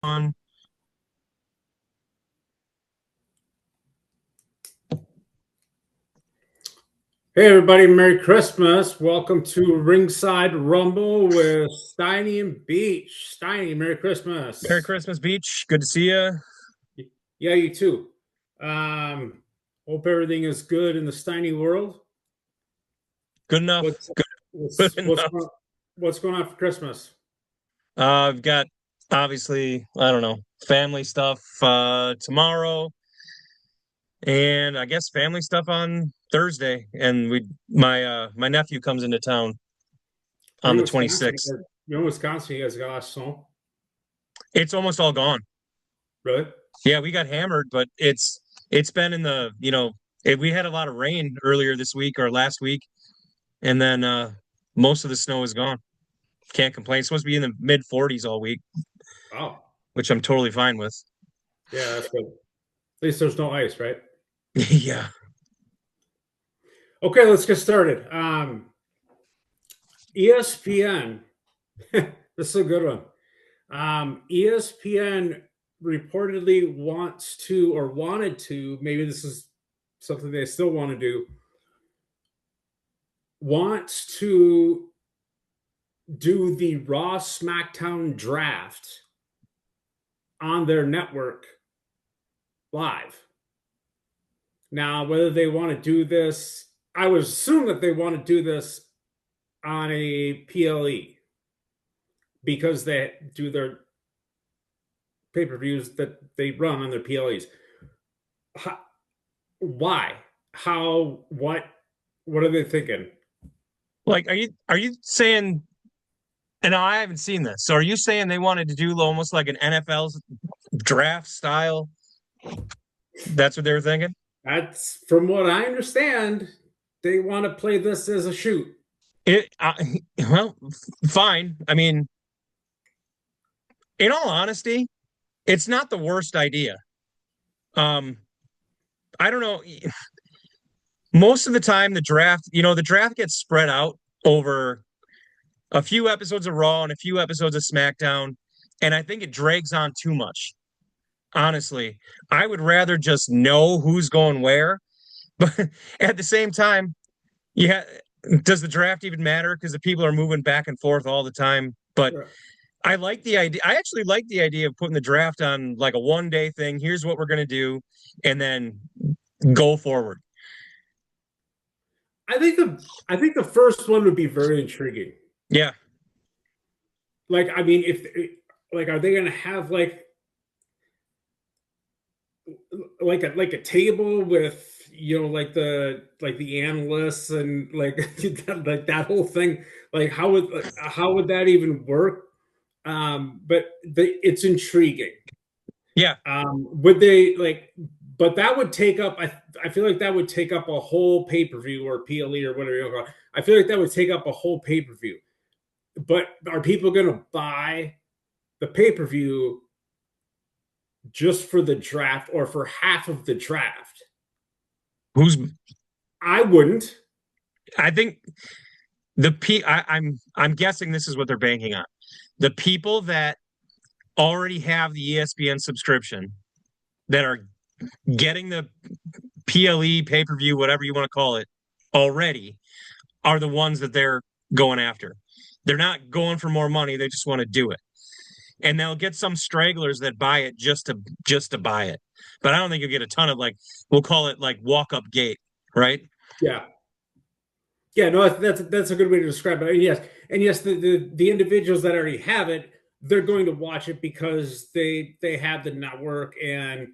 On. Hey everybody, Merry Christmas. Welcome to Ringside Rumble with Steiny and Beach. Steiny, Merry Merry Christmas. Christmas, Beach. Good to see you. Yeah, you too. Um, Hope everything is good in the Steiny world. Good enough. What's Good, good what's what's enough. going what's going on for Christmas? I've got obviously, I don't know, family stuff tomorrow, and I guess family stuff on Thursday. And my nephew comes into town You're on in the Wisconsin. 26th. You're in Wisconsin. You guys got a lot of snow, It's almost all gone. really? Yeah, we got hammered, but it's been in the, we had a lot of rain earlier this week or last week, and then most of the snow is gone. Can't complain. It's supposed to be in the mid 40s all week, Wow. which I'm totally fine with. Yeah, that's good. At least there's no ice, right? Yeah. Okay, let's get started. ESPN. This is a good one. ESPN reportedly wants to, or wanted to, maybe this is something they still want to do, wants to do the Raw SmackDown draft on their network live. Now, whether they want to do this, I would assume that they want to do this on a PLE because they do their pay per views that they run on their PLEs. Why? How? What? What are they thinking? Like, are you saying? And I haven't seen this. So, are you saying they wanted to do almost like an NFL draft style? That's what they were thinking. That's from what I understand. They want to play this as a shoot. It well, fine. I mean, in all honesty, it's not the worst idea. Um, I don't know. Most of the time, the draft gets spread out over a few episodes of Raw and a few episodes of SmackDown, and I think it drags on too much. Honestly, I would rather just know who's going where. But at the same time, yeah, does the draft even matter? Because the people are moving back and forth all the time. But I like the idea. I actually like the idea of putting the draft on like a 1 day thing. Here's what we're going to do, and then go forward. I think the first one would be very intriguing. Yeah. Like, I mean, if like, are they going to have like a table with like the analysts and like like that whole thing? Like, how would that even work? But it's intriguing. Yeah. Would they like? But that would take up. I feel like that would take up a whole pay per view or PLE or whatever you call it. I feel like that would take up a whole pay per view. But are people going to buy the pay per view just for the draft or for half of the draft? Who's I wouldn't. I think I'm guessing this is what they're banking on. The people that already have the ESPN subscription that are getting the PLE pay-per-view, whatever you want to call it, already are the ones that they're going after. They're not going for more money, they just want to do it. And they'll get some stragglers that buy it just to buy it. But I don't think you'll get a ton of, like, we'll call it like walk up gate, right? Yeah. Yeah, no, that's a good way to describe it. And yes, the individuals that already have it, they're going to watch it because they have the network and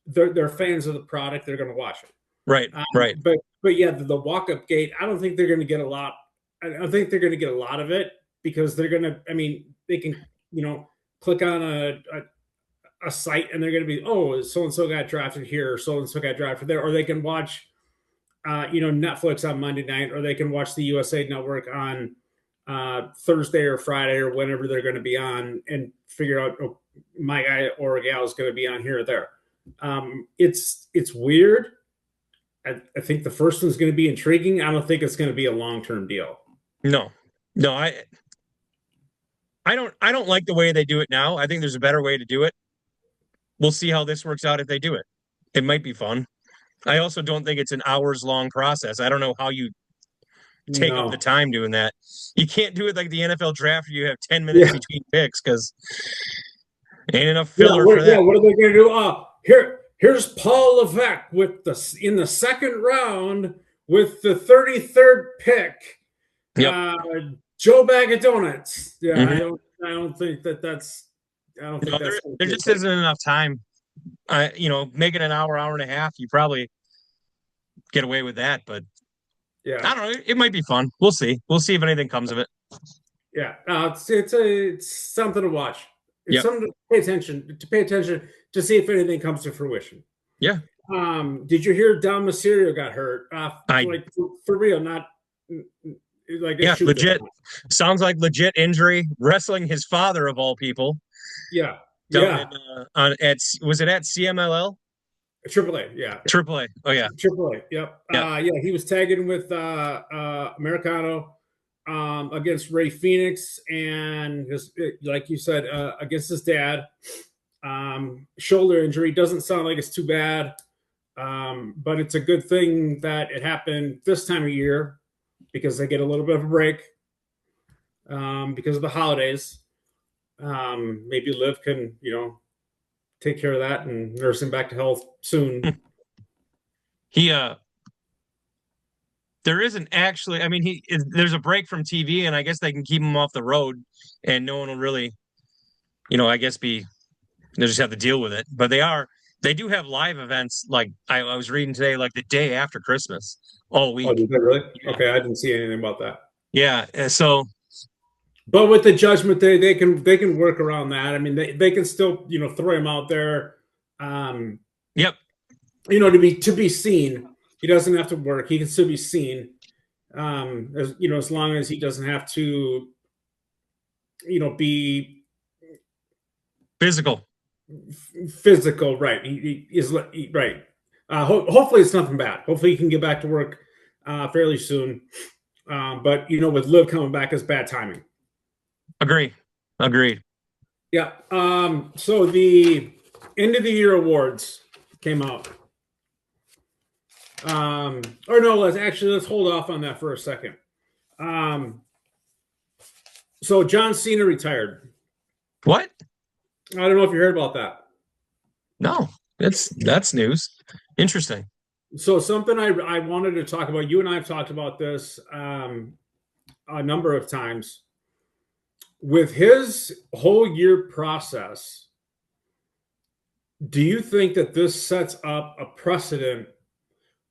they're fans of the product. They're going to watch it. Right, right. But yeah, the walk up gate. I don't think they're going to get a lot. I don't think they're going to get a lot of it because they're going to. I mean, they can click on a site and they're going to be, oh, so and so got drafted here, or so and so got drafted there, or they can watch Netflix on Monday night, or they can watch the USA Network on Thursday or Friday or whenever they're going to be on, and figure out, oh, my guy or gal is going to be on here or there. It's weird. I think the first one's going to be intriguing. I don't think it's going to be a long term deal. No. No, I I don't like the way they do it now. I think there's a better way to do it. We'll see how this works out if they do it. It might be fun. I also don't think it's an hours long process. I don't know how you take up the No. time doing that. You can't do it like the NFL draft where you have 10 minutes Yeah. between picks because ain't enough Yeah. filler for that. What are they going to do? Here's Paul Levesque with in the second round with the 33rd pick. Yep. Joe Bag of Donuts. Yeah, Mm-hmm. I don't think that's. I don't think No, that's. there just isn't enough time. Make it an hour, hour and a half. You probably get away with that, but Yeah. I don't know. It might be fun. We'll see. We'll see if anything comes of it. Yeah. It's something to watch. It's Yep. something to pay attention to see if anything comes to fruition. Yeah. Did you hear Dom Mysterio got hurt? I Like for real, not like a Yeah, shoot legit. down. Sounds like legit injury. Wrestling his father of all people Yeah. down Yeah. in was it at CMLL? Triple A. Yeah. Triple A. Oh yeah. Triple A. Yep. Yeah. Yeah, he was tagging with Americano against Ray Phoenix and like you said, against his dad. Shoulder injury doesn't sound like it's too bad, but it's a good thing that it happened this time of year because they get a little bit of a break because of the holidays. Maybe Liv can, take care of that and nurse him back to health soon. He there isn't actually, there's a break from TV and I guess they can keep him off the road and no one will really, I guess they'll just have to deal with it. But they do have live events like I was reading today, like the day after Christmas all week. Oh, did they really? Yeah. Okay, I didn't see anything about that. Yeah. So But with the Judgment Day, they can work around that. I mean, they can still throw him out there. Yep. To be seen. He doesn't have to work. He can still be seen. As long as he doesn't have to, be Physical. physical. Right. He is right. Hopefully it's nothing bad. Hopefully he can get back to work fairly soon. But with Liv coming back is bad timing. Agreed. Yeah. So the end of the year awards came out. Or no, let's hold off on that for a second. So John Cena retired. What? I don't know if you heard about that. No, that's news. Interesting. So something I wanted to talk about. You and I have talked about this a number of times. With his whole year process, do you think that this sets up a precedent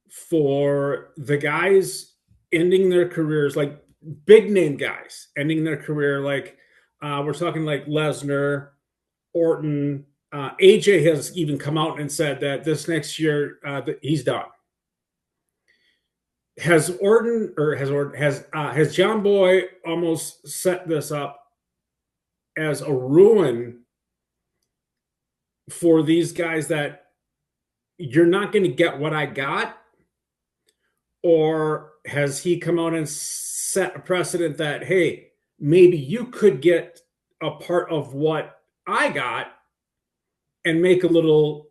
for the guys ending their careers, like big name guys ending their career? Like we're talking like Lesnar, Orton. AJ has even come out and said that this next year that he's done. Has John Boy almost set this up as a ruin for these guys that you're not going to get what I got? Or has he come out and set a precedent that, hey, maybe you could get a part of what I got and make a little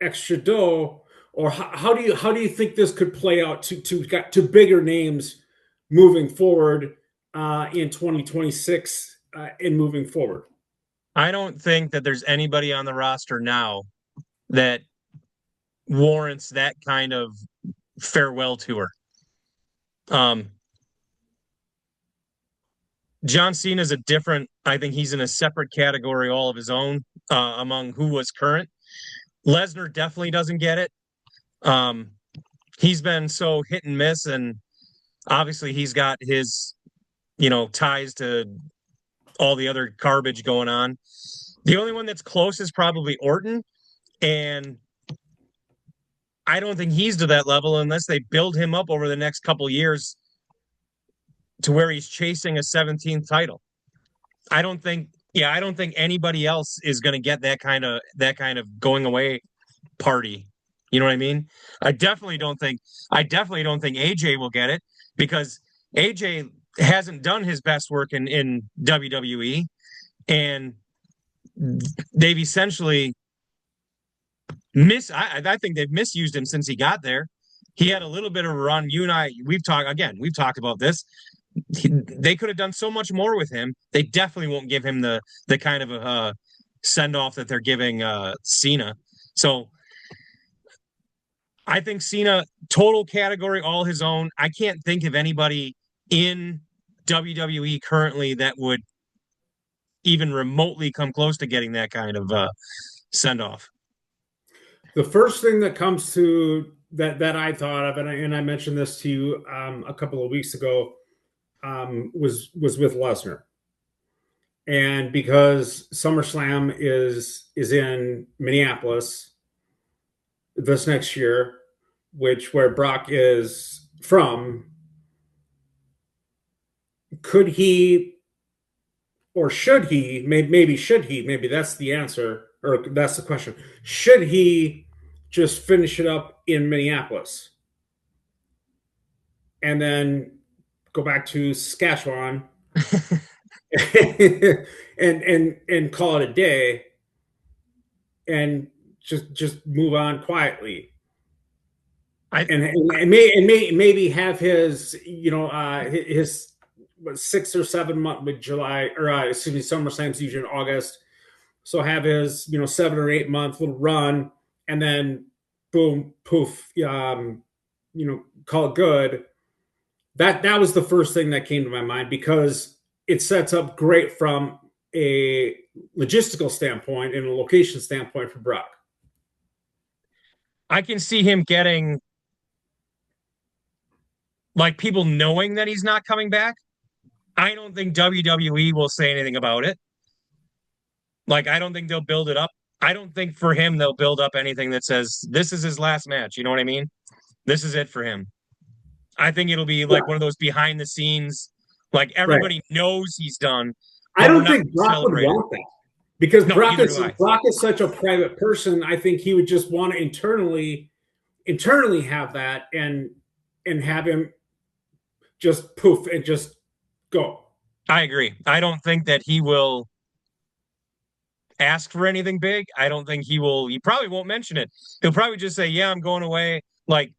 extra dough? Or how do you think this could play out to bigger names moving forward in 2026 and moving forward? I don't think that there's anybody on the roster now that warrants that kind of farewell tour. John Cena is I think he's in a separate category all of his own among who was current. Lesnar definitely doesn't get it. He's been so hit and miss, and obviously he's got his, ties to all the other garbage going on. The only one that's close is probably Orton, and I don't think he's to that level unless they build him up over the next couple years to where he's chasing a 17th title. I don't think anybody else is going to get that kind of going away party. You know what I mean? I definitely don't think AJ will get it because AJ hasn't done his best work in WWE, and they've essentially I think they've misused him since he got there. He had a little bit of a run. You and I, we've talked about this. They could have done so much more with him. They definitely won't give him the kind of a send off that they're giving Cena. So I think Cena, total category, all his own. I can't think of anybody in WWE currently that would even remotely come close to getting that kind of send off. The first thing that comes to that I thought of, and I mentioned this to you a couple of weeks ago, was with Lesnar, and because SummerSlam is in Minneapolis this next year, where Brock is from, could he or should he? Maybe should he? Maybe that's the answer, or that's the question. Should he just finish it up in Minneapolis and then go back to Saskatchewan and call it a day and just move on quietly? And maybe have his his 6 or 7 month with July, or excuse me, SummerSlam's usually in August, so have his 7 or 8 month little run, and then boom, poof, call it good. That was the first thing that came to my mind, because it sets up great from a logistical standpoint and a location standpoint for Brock. I can see him getting, like, people knowing that he's not coming back. I don't think WWE will say anything about it. Like, I don't think they'll build it up. I don't think for him they'll build up anything that says this is his last match. You know what I mean? This is it for him. I think it'll be like one of those behind the scenes, like everybody knows he's done. I don't think Brock would want that, because Brock is such a private person. I think he would just want to internally have that and have him just poof and just go. I agree. I don't think that he will ask for anything big. I don't think he will. He probably won't mention it. He'll probably just say, "Yeah, I'm going away." Like,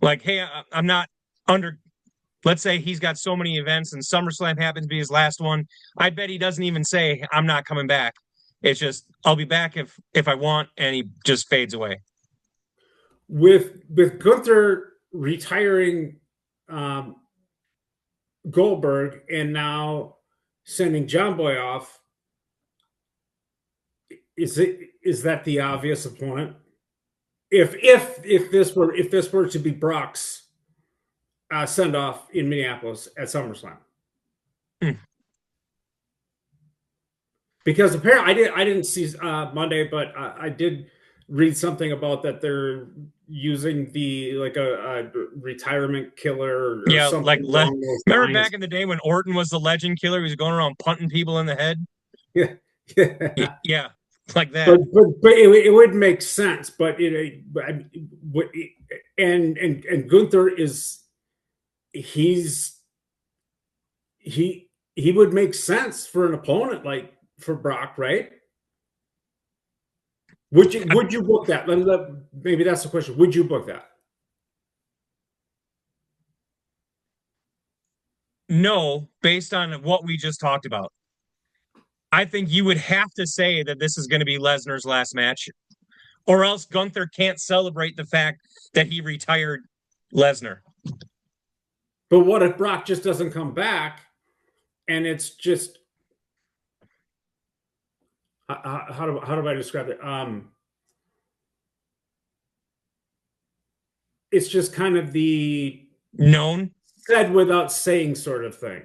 hey, I'm not under. Let's say he's got so many events and SummerSlam happens to be his last one. I bet he doesn't even say, "I'm not coming back." It's just, "I'll be back if I want," and he just fades away. With Gunther retiring Goldberg and now sending John Boy off, is that the obvious opponent? If this were to be Brock's send off in Minneapolis at SummerSlam, because apparently I didn't see Monday, but I did read something about that they're using the a retirement killer. Or something remember back in the day when Orton was the legend killer? He was going around punting people in the head. Yeah, like that. But it would make sense. But and Gunther he would make sense for an opponent like for Brock, right? Would you book that? Maybe that's the question. Would you book that? No, based on what we just talked about. I think you would have to say that this is going to be Lesnar's last match, or else Gunther can't celebrate the fact that he retired Lesnar. But what if Brock just doesn't come back and it's just how do I describe it? It's just kind of the known, said without saying sort of thing.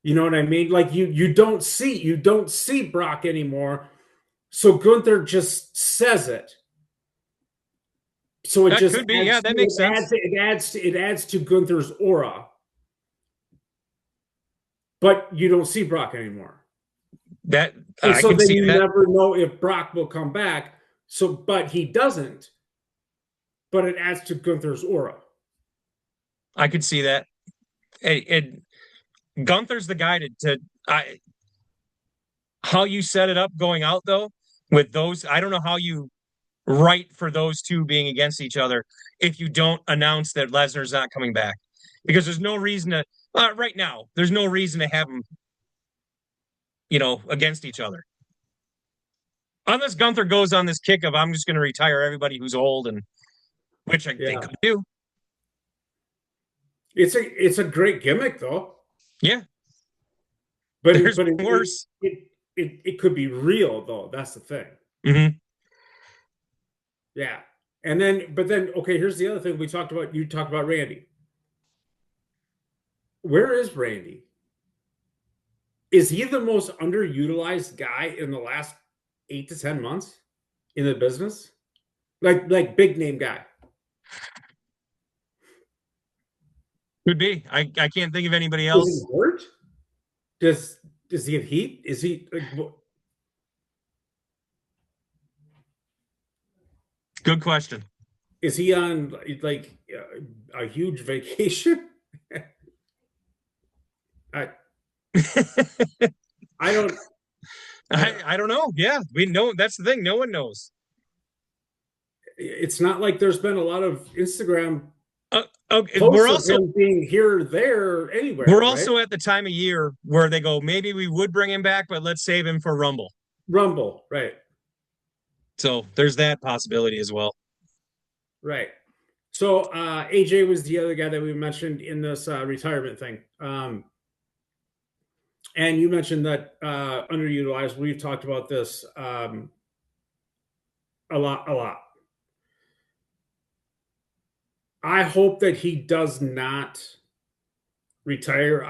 You know what I mean? Like you don't see Brock anymore, so Gunther just says it. So it just could be, yeah, that makes sense. It adds to Gunther's aura, but you don't see Brock anymore. That so then you never know if Brock will come back. So, but he doesn't. But it adds to Gunther's aura. I could see that. Gunther's the guy to how you set it up going out though with those. I don't know how you write for those two being against each other if you don't announce that Lesnar's not coming back because there's no reason to right now. There's no reason to have them, against each other unless Gunther goes on this kick of I'm just going to retire everybody who's old and which I think could do. It's a great gimmick though. Yeah. But There's but worse. It could be real though. That's the thing. Mm-hmm. Yeah. And then okay, here's the other thing we talked about. You talked about Randy. Where is Randy? Is he the most underutilized guy in the last 8 to 10 months in the business? Like big name guy. Could be. I can't think of anybody else. Is he hurt? Does he have heat? Is he Good question. Is he on like a huge vacation? I don't. I don't know. Yeah, we know that's the thing. No one knows. It's not like there's been a lot of Instagram. Okay, we're also being here, there, anywhere. We're also at the time of year where they go, maybe we would bring him back, but let's save him for Rumble. Rumble, right? So there's that possibility as well. Right. So AJ was the other guy that we mentioned in this retirement thing. And you mentioned that underutilized. We've talked about this a lot. I hope that he does not retire.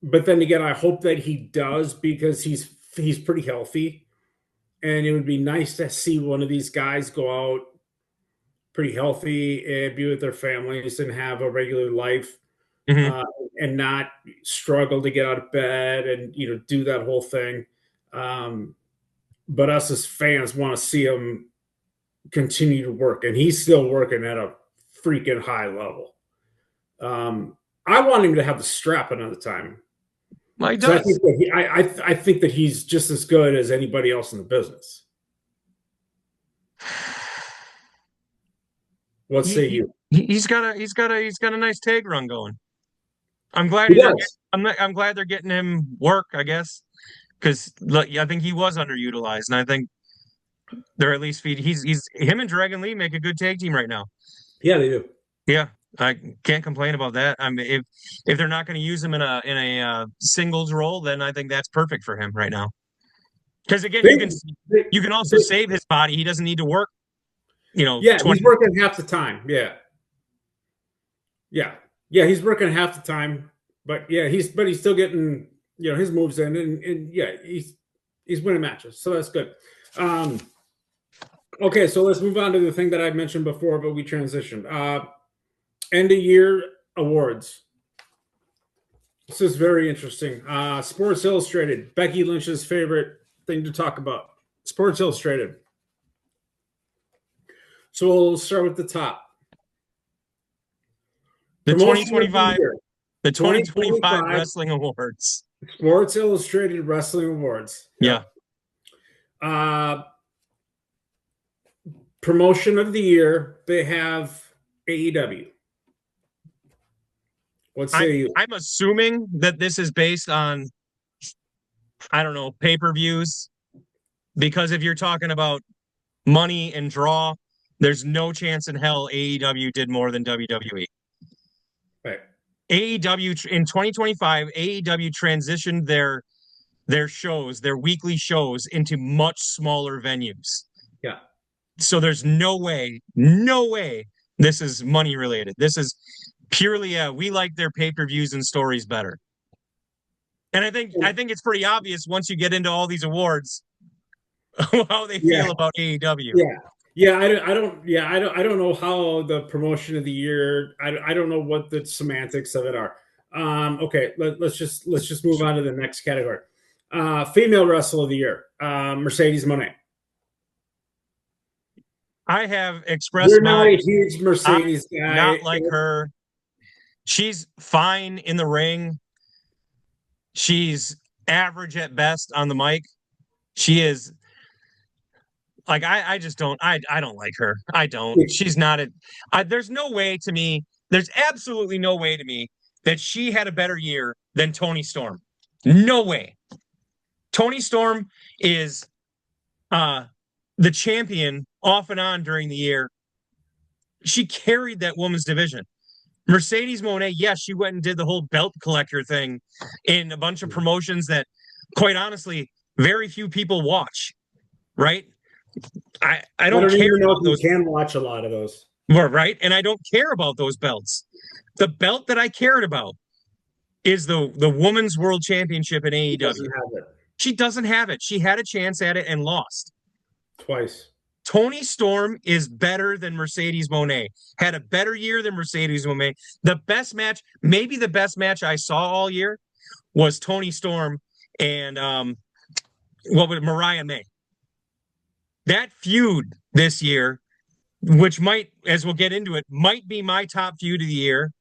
But then again, I hope that he does because he's pretty healthy, and it would be nice to see one of these guys go out pretty healthy and be with their families and have a regular life, and not struggle to get out of bed and do that whole thing. But us as fans want to see him continue to work, and he's still working at a freaking high level. I want him to have the strap another time. Well, he does. I think that he's just as good as anybody else in the business. What say you? He's got a nice tag run going. I'm glad I'm glad they're getting him work, I guess, because I think he was underutilized, and I think they're at least he's him and Dragon Lee make a good tag team right now. Yeah, they do. Yeah, I can't complain about that. I mean, if they're not going to use him in a singles role, then I think that's perfect for him right now. Because again, you can also save his body. He doesn't need to work. Yeah, he's working half the time. Yeah, he's working half the time. But yeah, he's still getting his moves in, and yeah, he's winning matches, so that's good. Okay, so let's move on to the thing that I mentioned before, but we transitioned. End of year awards. This is very interesting. Sports Illustrated, Becky Lynch's favorite thing to talk about. Sports Illustrated. So we'll start with the top. The 2025 Wrestling Awards. Sports Illustrated Wrestling Awards. Yeah. Promotion of the year, they have AEW. What say you? I'm assuming that this is based on, I don't know, pay-per-views. Because if you're talking about money and draw, there's no chance in hell AEW did more than WWE. Right. AEW in 2025, AEW transitioned their shows, their weekly shows, into much smaller venues. Yeah. So there's no way this is money related. This is purely we like their pay-per-views and stories better. And I think it's pretty obvious once you get into all these awards how they feel about AEW. I don't know how the promotion of the year. I don't know what the semantics of it are. Okay, let's just move on to the next category. Female wrestler of the year, Mercedes Moné. I have expressed You're not a huge Mercedes guy. Not like her. She's fine in the ring. She's average at best on the mic. She is like I just don't don't like her. I don't. She's not there's no way to me. There's absolutely no way to me that she had a better year than Toni Storm. No way. Toni Storm is uh the champion off and on during the year. She carried that women's division. Mercedes Moné, yes, she went and did the whole belt collector thing in a bunch of promotions that, quite honestly, very few people watch. Right? I don't care even know about if you those. can watch a lot of those. Right, and I don't care about those belts. The belt that I cared about is the women's world championship in AEW. She doesn't have it. She had a chance at it and lost twice. Toni Storm is better than Mercedes Moné. Had a better year than Mercedes Moné. The best match, maybe the best match I saw all year, was Toni Storm and Mariah May. That feud this year, which might, as we'll get into it, might be my top feud of the year.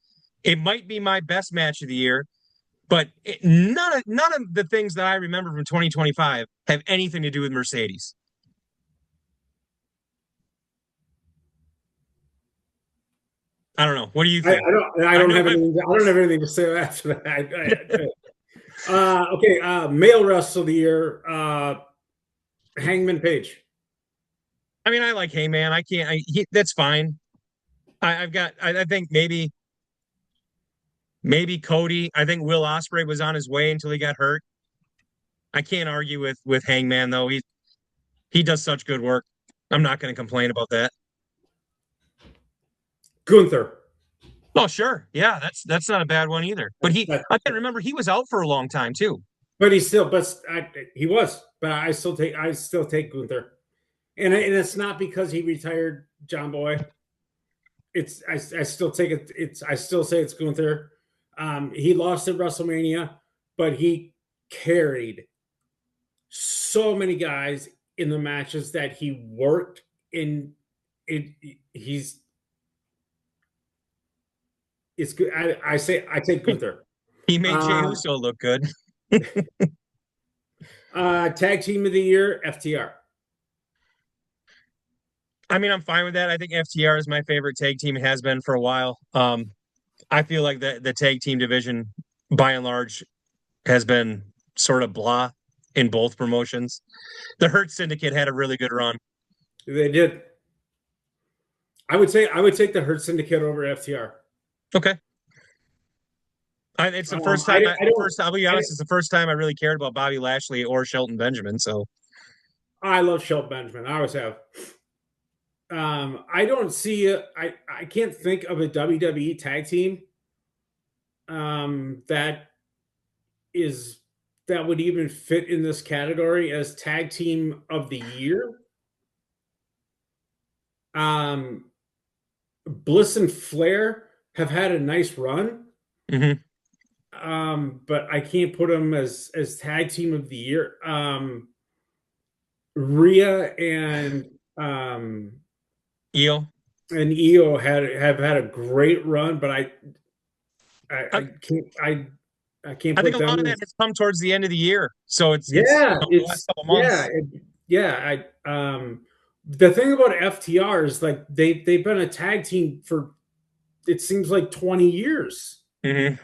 It might be my best match of the year, but none of the things that I remember from 2025 have anything to do with Mercedes. I don't know. What do you think? I don't have anything to say after that. Okay, male wrestler of the year, Hangman Page. I mean, I like Hangman. I can't. That's fine. I think maybe Cody. I think Will Ospreay was on his way until he got hurt. I can't argue with Hangman though. He does such good work. I'm not going to complain about that. Gunther. Oh, sure. Yeah, that's not a bad one either. But I can remember he was out for a long time too. But he was. But I still take Gunther. And it's not because he retired John Boy. I still take it. I still say it's Gunther. He lost at WrestleMania, but he carried so many guys in the matches that he worked in. It's good. I take Gunther. He made Jey Uso look good. Tag team of the year, FTR. I mean, I'm fine with that. I think FTR is my favorite tag team. It has been for a while. I feel like the tag team division, by and large, has been sort of blah in both promotions. The Hurt Syndicate had a really good run. They did. I would take the Hurt Syndicate over FTR. Okay. It's the first time. I'll be honest. It's the first time I really cared about Bobby Lashley or Shelton Benjamin. So, I love Shelton Benjamin. I always have. I don't see. I can't think of a WWE tag team. That would even fit in this category as tag team of the year. Bliss and Flair have had a nice run. Mm-hmm. But I can't put them as tag team of the year. Rhea and Io have had a great run, but I can't. I think a lot of that has come towards the end of the year, so it's the last couple months. The thing about FTR is like they've been a tag team for it seems like 20 years. Mm-hmm.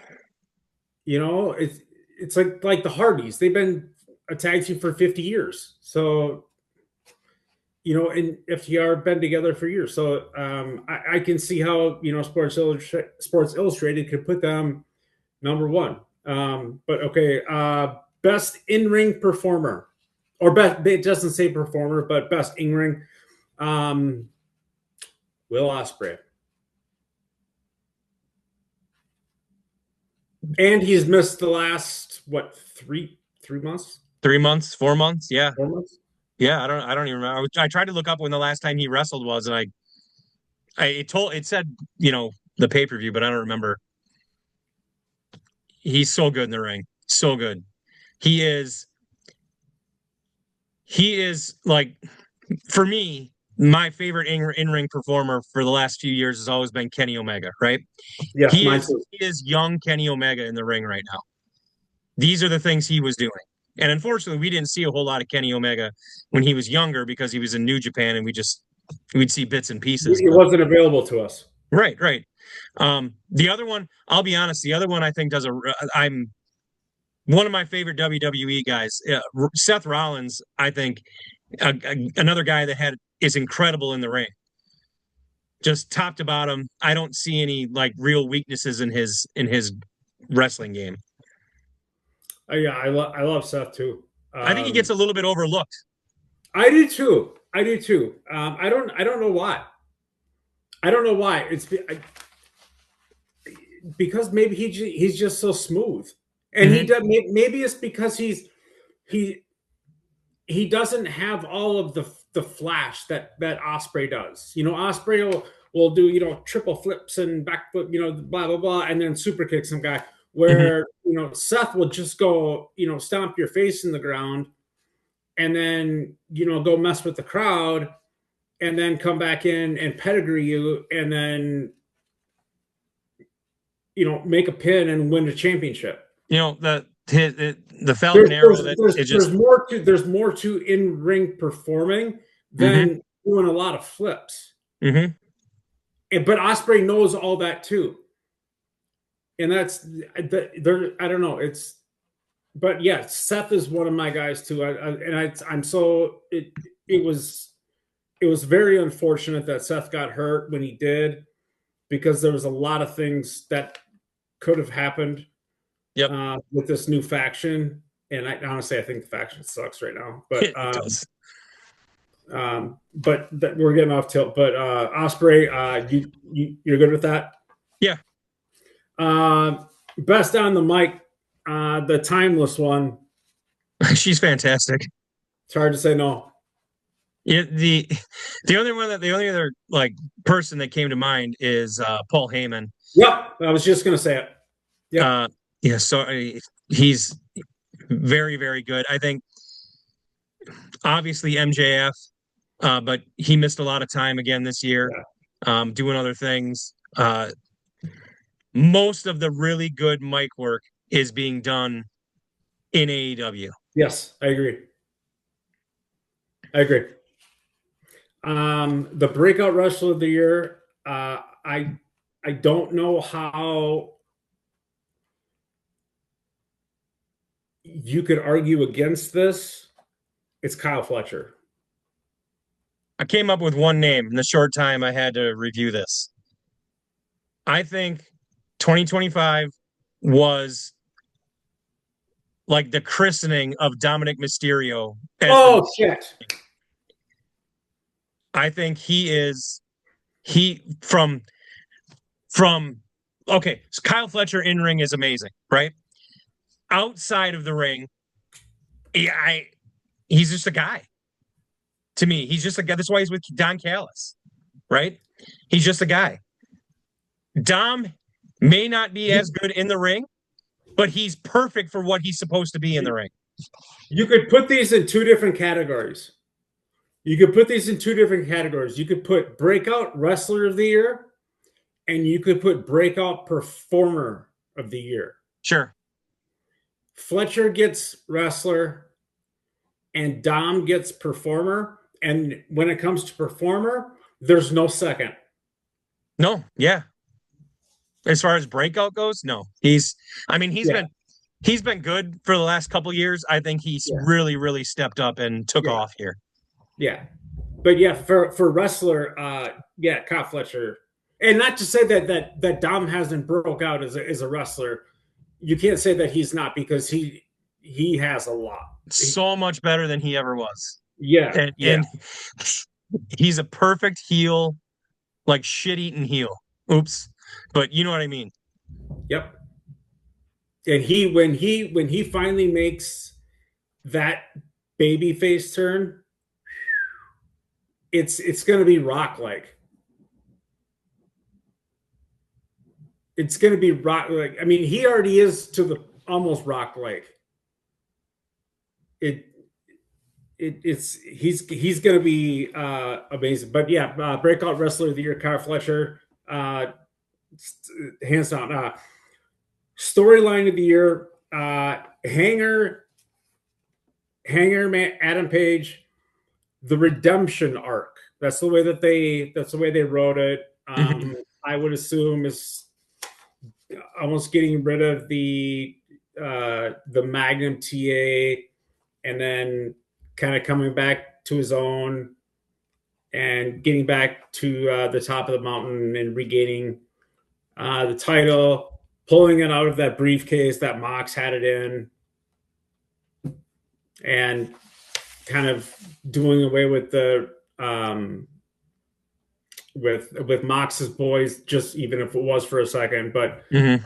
You know, it's like the Hardys. They've been a tag team for 50 years. So, you know, and FTR have been together for years. So I can see how, you know, Sports Illustrated could put them number one. But okay, best in-ring performer. Or best, it doesn't say performer, but best in-ring. Will Ospreay. And he's missed the last three months? 3 months, 4 months, yeah. 4 months? Yeah, I don't even remember. I tried to look up when the last time he wrestled was, and it said, you know, the pay-per-view, but I don't remember. He's so good in the ring. So good. He is like, for me, my favorite in-ring performer for the last few years has always been Kenny Omega, right? Yes, He mine is too. he is young Kenny Omega in the ring right now. These are the things he was doing. And unfortunately, we didn't see a whole lot of Kenny Omega when he was younger because he was in New Japan and we'd see bits and pieces. It But wasn't available to us. right, right. The other one, I'll be honest, the other one I think I'm one of my favorite WWE guys, Seth Rollins. I think another guy that is incredible in the ring, just top to bottom. I don't see any like real weaknesses in his wrestling game. Yeah, I love Seth too. I think he gets a little bit overlooked. I do too. I do too. I don't know why. I don't know why. Because maybe he's just so smooth, and he does. Maybe it's because he he doesn't have all of the flash that Osprey does. You know, Osprey will do, you know, triple flips and backflip, you know, blah blah blah, and then super kick some guy. Where you know Seth will just go, you know, stomp your face in the ground, and then you know go mess with the crowd, and then come back in and pedigree you, and then you know make a pin and win the championship. You know, the Falcon Arrow that it just there's more to in ring performing than doing a lot of flips. But Osprey knows all that too, and that's there. I don't know. It's but yeah, Seth is one of my guys too. I'm so it was very unfortunate that Seth got hurt when he did, because there was a lot of things that could have happened. Yep. With this new faction, and I honestly think the faction sucks right now. But it does. But we're getting off tilt. But Osprey, you're good with that? Yeah. Best on the mic, the timeless one. She's fantastic. It's hard to say no. Yeah, the only other like person that came to mind is Paul Heyman. Yep, I was just gonna say it. Yeah. Yeah, so he's very, very good. I think obviously MJF, but he missed a lot of time again this year, doing other things. Most of the really good mic work is being done in AEW. Yes, I agree. The breakout wrestler of the year, I don't know how you could argue against this. It's Kyle Fletcher. I came up with one name in the short time I had to review this. I think 2025 was like the christening of Dominic Mysterio. Shit. I think from okay, so Kyle Fletcher in ring is amazing, right? Outside of the ring, he's just a guy. To me, he's just a guy. That's why he's with Don Callis, right? He's just a guy. Dom may not be as good in the ring, but he's perfect for what he's supposed to be in the ring. You could put these in two different categories. You could put breakout wrestler of the year, and you could put breakout performer of the year. Sure. Fletcher gets wrestler, and Dom gets performer. And when it comes to performer, there's no second. No, yeah. As far as breakout goes, no. He's been good for the last couple of years. I think he's really, really stepped up and took off here. Yeah. But yeah, for wrestler, Kyle Fletcher. And not to say that Dom hasn't broke out as a wrestler. You can't say that he's not, because he has a lot. So much better than he ever was. Yeah. And he's a perfect heel, like shit-eating heel. Oops. But you know what I mean. Yep. And when he finally makes that baby face turn, it's going to be Rock-like. It's going to be Rock-like. I mean, he already is to the almost Rock-like. he's going to be amazing. But yeah, breakout wrestler of the year, Kyle Fletcher, hands down. Storyline of the year, Hanger man, Adam Page, the redemption arc. That's the way they wrote it. Mhm. I would assume is almost getting rid of the Magnum TA, and then kind of coming back to his own and getting back to the top of the mountain and regaining the title, pulling it out of that briefcase that Mox had it in, and kind of doing away with the with Mox's boys, just even if it was for a second. But Mhm.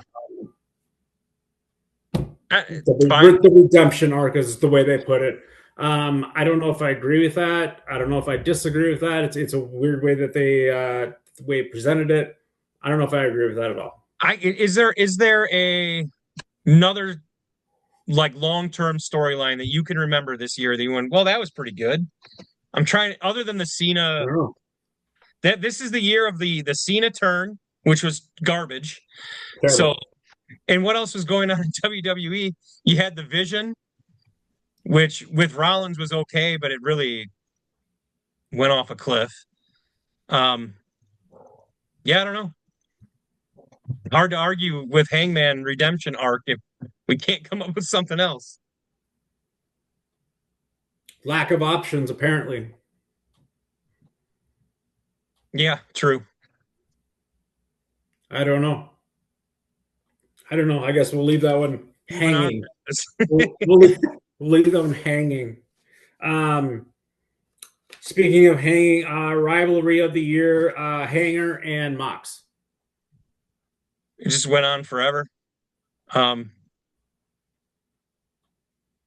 It's fine. the redemption arc is the way they put it. I don't know if I agree with that. I don't know if I disagree with that. It's a weird way that they the way it presented it. I don't know if I agree with that at all. Is there another like long-term storyline that you can remember this year that you went, well, that was pretty good? I'm trying, other than the I Cena, don't know. that this is the year of the Cena turn, which was garbage. So, Terrible. and what else was going on in WWE? You had the Vision, which with Rollins was okay, but it really went off a cliff. Um, yeah, I don't know. Hard to argue with Hangman redemption arc if we can't come up with something else. Lack of options, apparently. Yeah, true. I don't know. I don't know. I guess we'll leave that one Moving on. hanging. We'll leave that one hanging. Um, Speaking of hanging, rivalry of the year, Hanger and Mox. It just went on forever. Um,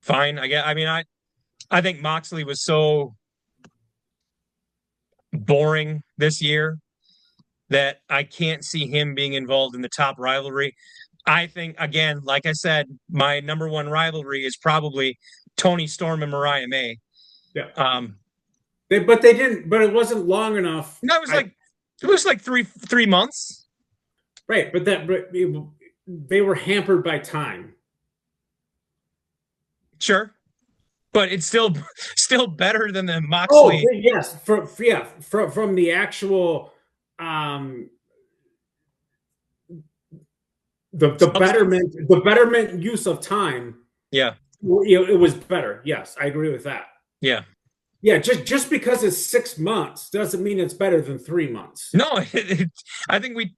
fine. I guess. I mean, I think Moxley was so boring this year that I can't see him being involved in the top rivalry. I think, again, like I said, my number one rivalry is probably Tony Storm and Mariah May. Yeah, Um, but they didn't. But it wasn't long enough. no, it was like three months. Right, but they were hampered by time. Sure, but it's still better than the Oh Moxley. yes, from the actual um, Substance. the betterment use of time. Yeah, It was better. Yes, I agree with that. yeah. Yeah, just because it's 6 months doesn't mean it's better than 3 months. No, I think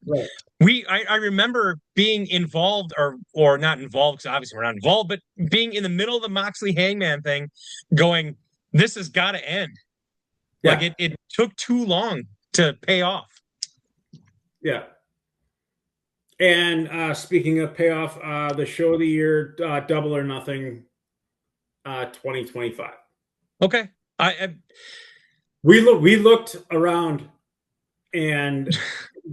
Right. I remember being involved or not involved because obviously we're not involved, but being in the middle of the Moxley Hangman thing, going, this has got to end. Like Yeah. it took too long to pay off. Yeah. And speaking of payoff, the show of the year, Double or Nothing, 2025. Okay, I We looked around and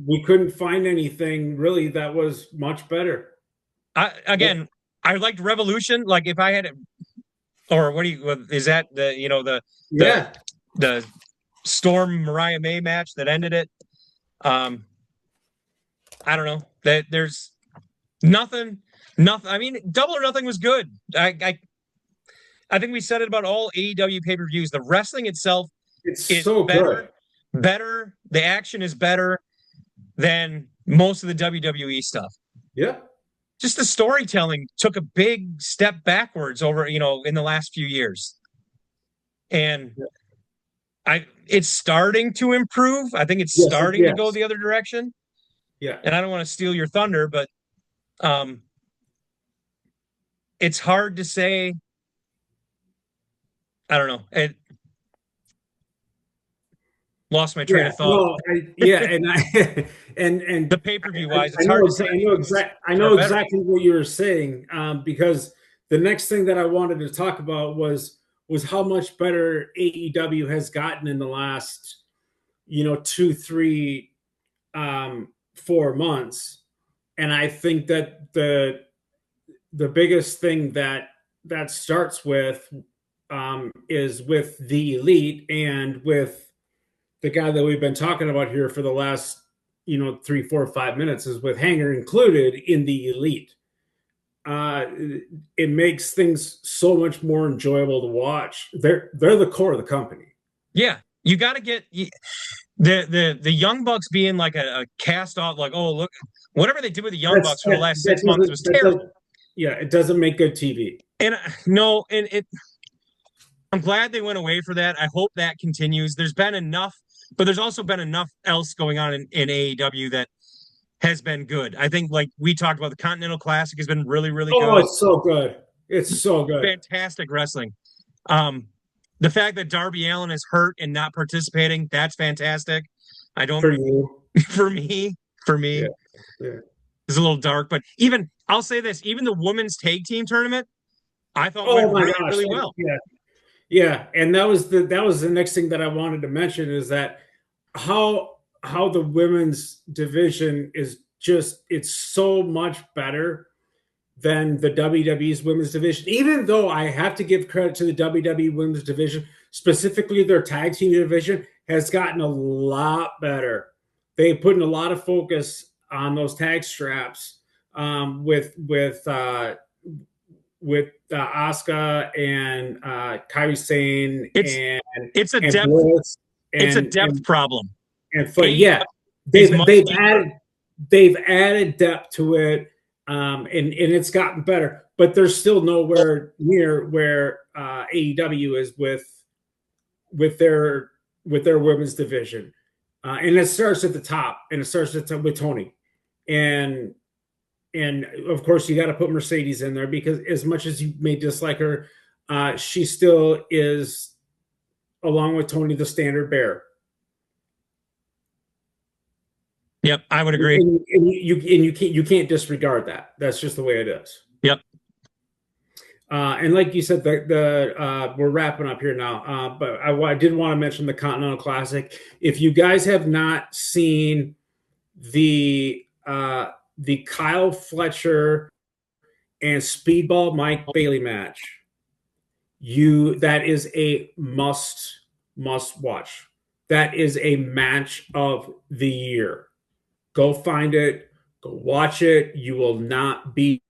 we couldn't find anything really that was much better. again, I liked Revolution. Like if I had it, or what do you is that the Yeah. the Storm Mariah May match that ended it? I don't know that there's nothing. I mean, Double or Nothing was good. I think we said it about all AEW pay per views. The wrestling itself It's is so better. good. Better. The action is better than most of the WWE stuff. Yeah. Just the storytelling took a big step backwards over, in the last few years. And it's starting to improve. I think it's starting to go the other direction. Yeah. And I don't want to steal your thunder, but it's hard to say. I don't know. It lost my train of thought. And the pay-per-view wise, it's hard to say. I know exactly what you were saying, because the next thing that I wanted to talk about was how much better AEW has gotten in the last 2, 3, 4 months. And I think that the biggest thing that starts with is with the Elite and with the guy that we've been talking about here for the last 3, 4, 5 minutes is with Hanger included in the Elite. It makes things so much more enjoyable to watch. They're the core of the company. Yeah, you got to get the Young Bucks being like a cast off, like, oh, look, whatever they did with the Young Bucks for the last 6 months was terrible. Yeah, it doesn't make good TV. And no, and I'm glad they went away for that. I hope that continues. There's been enough, but there's also been enough else going on in AEW that has been good. I think, like we talked about, the Continental Classic has been really, really good. Oh, it's so good. It's so good. Fantastic wrestling. The fact that Darby Allin is hurt and not participating, that's fantastic. I don't For you. for me. Yeah. It's a little dark, but even I'll say this, even the women's tag team tournament, I thought Oh went my really, gosh. really well. Yeah. And that was the next thing that I wanted to mention is that how the women's division is just, it's so much better than the WWE's women's division, even though I have to give credit to the WWE women's division, specifically their tag team division has gotten a lot better. They put in a lot of focus on those tag straps with Asuka and Kairi Sane it's a depth Bliss it's a depth problem. And yeah, they've added depth to it. And it's gotten better, but there's still nowhere near where AEW is with their women's division, and it starts at the top, and it starts with Tony, and of course you got to put Mercedes in there because as much as you may dislike her, she still is, along with Tony, the standard bearer. Yep, I would agree. And you can't disregard that. That's just the way it is. Yep. And like you said, we're wrapping up here now. But I did want to mention the Continental Classic. If you guys have not seen the Kyle Fletcher and Speedball Mike Bailey match, that is a must watch. That is a match of the year. Go find it. Go watch it. You will not be